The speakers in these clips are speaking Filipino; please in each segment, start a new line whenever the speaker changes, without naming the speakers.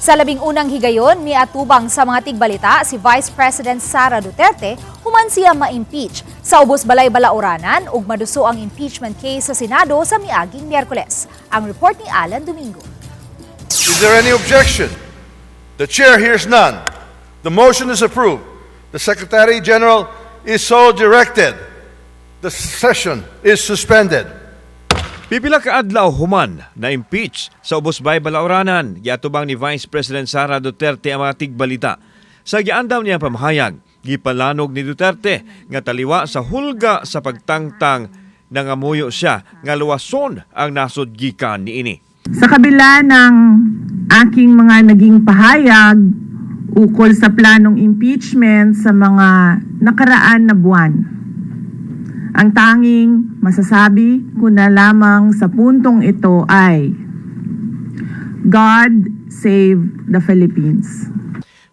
Sa 11 higayon, miatubang sa mga tigbalita si Vice President Sara Duterte human siya ma-impeach sa ubos Balay Balaoranan ug maduso ang impeachment case sa Senado sa miaging Miyerkules. Ang report ni Alan Domingo.
Is there any objection? The chair hears none. The motion is approved. The Secretary General is so directed. The session is suspended.
Pipila ka adlaw human na impeach sa ubos Balay Balaoranan, giatubang ni Vice President Sara Duterte ang mga tigbalita. Sa giandam niyang pamahayag, gipalanog ni Duterte nga taliwa'a sa hulga sa pagtangtang, nangamuyo siya nga luwason ang nasud gikan niini.
Sa kabila ng aking mga naging pahayag ukol sa planong impeachment sa mga nakaraan na buwan, ang tanging masasabi ko na lamang sa puntong ito ay God save the Philippines.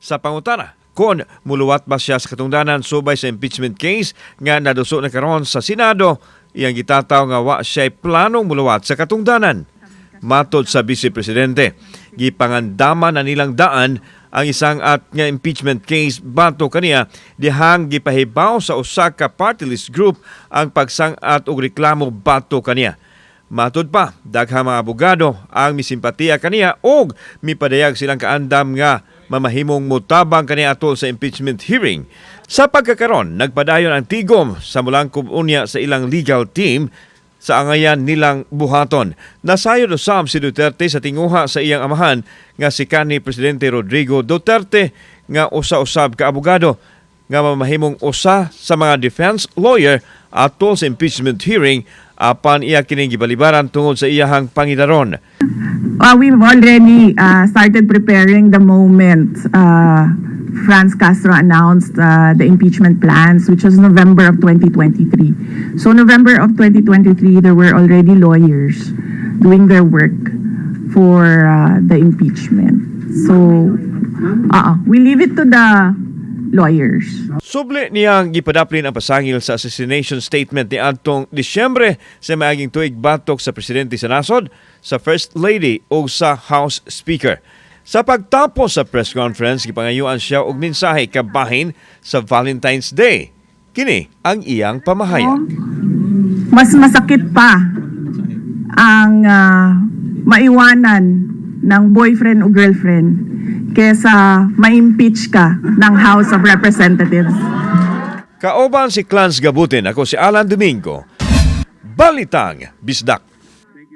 Sa pangutana, kung muluwat ba siya sa katungdanan subay sa impeachment case nga naduso na karon sa Senado, iyang gitataw nga wa siya planong muluwat sa katungdanan. Matod sa Vice Presidente, gipangandaman na nilang daan ang isang at nga impeachment case bato kaniya dihang gipahibaw sa usa ka party list group ang pagsang-at og reklamo bato kaniya. Matud pa, daghang mga abogado ang misimpatiya kaniya og mipadayag silang kaandam nga mamahimong mutabang kaniya atol sa impeachment hearing. Sa pagkakaron, nagpadayon ang tigom sa mulangkob unya sa ilang legal team sa angayan nilang buhaton. Nasayod usab si Duterte sa tinguha sa iyang amahan nga si kanhi Presidente Rodrigo Duterte nga usa-usab ka abogado nga mamahimong usa sa mga defense lawyer atol sa impeachment hearing apan iya kining gibalibaran tungod sa iyahang pangidaron.
We've already started preparing the moment Franz Castro announced the impeachment plans, which was November of 2023. So November of 2023, there were already lawyers doing their work for the impeachment. So we leave it to the lawyers.
Subli niyang gipadaplin ang pasangil sa assassination statement ni adtong Disyembre sa maaging tuig batok sa presidente sa nasod, sa First Lady o sa House Speaker. Sa pagtapos sa press conference, gipangayuan siya og mensahe kabahin sa Valentine's Day. Kini ang iyang pamahayag.
Mas masakit pa ang maiwanan ng boyfriend o girlfriend kesa ma-impeach ka ng House of Representatives.
Kaoban si Clans Gabutin, ako si Alan Domingo. Balitang, Bisdak.